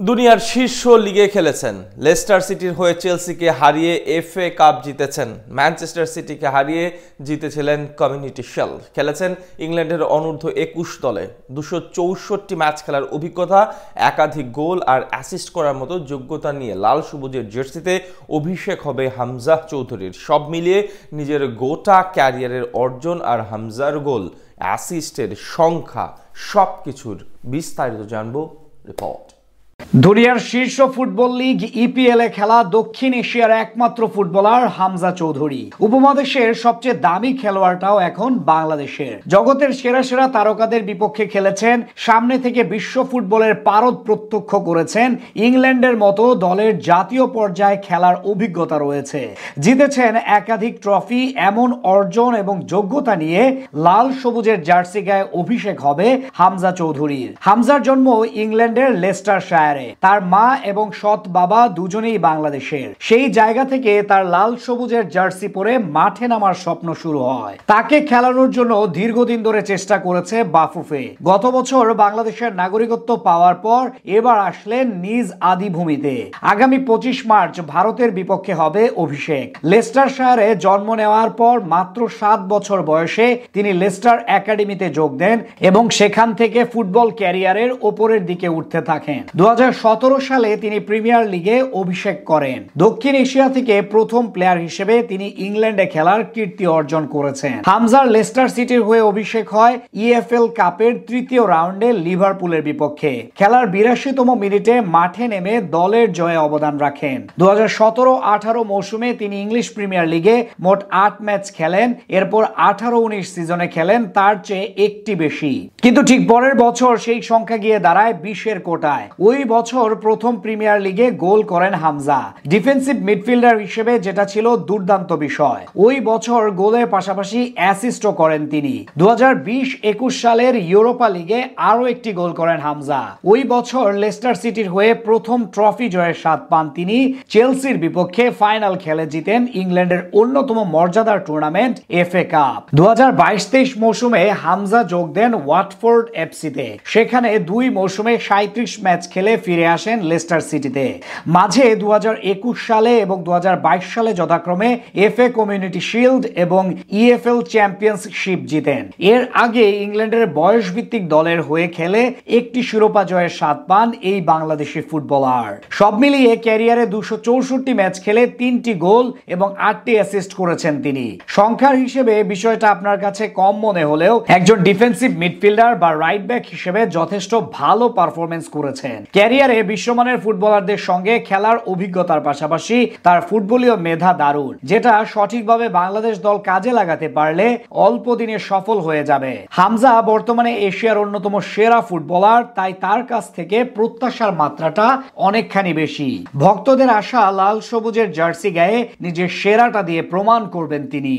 দুনিয়ার শীর্ষ লিগে খেলেছেন, লেস্টার সিটির হয়ে চেলসিকে হারিয়ে এফএ কাপ জিতেছেন, ম্যানচেস্টার সিটিকে হারিয়ে জিতেছিলেন কমিউনিটি শিল্ড, খেলেছেন ইংল্যান্ডের অনূর্ধ্ব-21 দলে, 264 ম্যাচ খেলার অভিজ্ঞতা, একাধিক গোল আর অ্যাসিস্ট করার মতো যোগ্যতা নিয়ে লাল সবুজের জার্সিতে অভিষেক হবে হামজা চৌধুরীর। সব মিলিয়ে নিজের গোটা ক্যারিয়ারের অর্জন আর হামজার গোল, অ্যাসিস্টের সংখ্যা সবকিছুর বিস্তারিত জানবো রিপোর্ট। দুনিয়ার শীর্ষ ফুটবল লিগ ইপিএল এ খেলা দক্ষিণ এশিয়ার একমাত্র ফুটবলার হামজা চৌধুরী। উপমহাদেশের সবচেয়ে দামি খেলোয়াড়টাও এখন বাংলাদেশের। জগতের সেরা সেরা তারকাদের বিপক্ষে খেলেছেন, সামনে থেকে বিশ্ব ফুটবলের পারদ প্রত্যক্ষ করেছেন, ইংল্যান্ডের মতো দলের জাতীয় পর্যায়ে খেলার অভিজ্ঞতা রয়েছে, জিতেছেন একাধিক ট্রফি। এমন অর্জন এবং যোগ্যতা নিয়ে লাল সবুজের জার্সি গায়ে অভিষেক হবে হামজা চৌধুরীর। হামজার জন্ম ইংল্যান্ডের লেস্টার শায়ারে। তার মা এবং সৎ বাবা দুজনেই বাংলাদেশের। সেই জায়গা থেকে তার লাল সবুজের জার্সি পরে মাঠে নামার স্বপ্ন শুরু হয়। তাকে খেলানোর জন্য দীর্ঘদিন ধরে চেষ্টা করেছে বাফুফে। গত বছর বাংলাদেশের নাগরিকত্ব পাওয়ার পর এবার আসলেন নিজ আদিভূমিতে। আগামী 25 মার্চ ভারতের বিপক্ষে হবে অভিষেক। লেস্টার শায়ারে জন্ম নেওয়ার পর মাত্র 7 বছর বয়সে তিনি লেস্টার একাডেমিতে যোগ দেন এবং সেখান থেকে ফুটবল ক্যারিয়ারের ওপরের দিকে উঠতে থাকেন। 2017 সালে তিনি প্রিমিয়ার লিগে অভিষেক করেন। দক্ষিণ এশিয়া থেকে প্রথম প্লেয়ার হিসেবে তিনি ইংল্যান্ডে খেলার কীর্তি অর্জন করেছেন। হামজার লেস্টার সিটির হয়ে অভিষেক হয় ইএফএল কাপের তৃতীয় রাউন্ডে লিভারপুলের বিপক্ষে। খেলার 82তম মিনিটে মাঠে নেমে দলের জয়ে অবদান রাখেন। 2017-18 মৌসুমে তিনি ইংলিশ প্রিমিয়ার লিগে মোট 8 ম্যাচ খেলেন। এরপর 18-19 সিজনে খেলেন তার চেয়ে একটি বেশি, কিন্তু ঠিক পরের বছর সেই সংখ্যা গিয়ে দাঁড়ায় 20-এর কোটায়। ওই বছর প্রথম প্রিমিয়ার লিগে গোল করেন হামজা, ডিফেন্সিভ মিডফিল্ডার হিসেবে, যেটা ছিল দুর্দান্ত বিষয়। ওই বছর গোলের পাশাপাশি অ্যাসিস্টও করেন তিনি। 2020-21 সালের ইউরোপা লিগে আরো একটি গোল করেন হামজা। ওই বছর লেস্টার সিটির হয়ে প্রথম ট্রফি জয়ের স্বাদ পান তিনি। চেলসির বিপক্ষে ফাইনাল খেলে জিতেন ইংল্যান্ডের অন্যতম মর্যাদার টুর্নামেন্ট এফএ কাপ। 2022-23 মৌসুমে হামজা যোগ দেন ওয়াটফোর্ড এফসিতে। সেখানে 2 মৌসুমে 37 ম্যাচ খেলে ফিরে আসেন লেস্টার সিটিতে। মাঝে 2021 সালে এবং 2022 সালে যথাক্রমে এফএ কমিউনিটি শিল্ড এবং ইএফএল চ্যাম্পিয়নশিপ জিতেন। এর আগে ইংল্যান্ডের বয়সভিত্তিক দলের হয়ে খেলে একটি শিরোপা জয়ের স্বাদ পান এই বাংলাদেশি ফুটবলার। সব মিলিয়ে ক্যারিয়ারে 264 ম্যাচ খেলে 3টি গোল এবং 8টি অ্যাসিস্ট করেছেন তিনি। সংখ্যার হিসেবে বিষয়টা আপনার কাছে কম মনে হলেও একজন ডিফেন্সিভ মিডফিল্ডার বা রাইট ব্যাক হিসেবে যথেষ্ট ভালো পারফরমেন্স করেছেন। ক্যারিয়ারে বিশ্বমানের ফুটবলারদের সঙ্গে খেলার অভিজ্ঞতার পাশাপাশি তার ফুটবলীয় মেধা দারুণ, যেটা সঠিকভাবে বাংলাদেশ দল কাজে লাগাতে পারলে অল্প দিনে সফল হয়ে যাবে। হামজা বর্তমানে এশিয়ার অন্যতম সেরা ফুটবলার, তাই তার কাছ থেকে প্রত্যাশার মাত্রাটা অনেকখানি বেশি। ভক্তদের আশা লাল সবুজের জার্সি গায়ে নিজের সেরাটা দিয়ে প্রমাণ করবেন তিনি।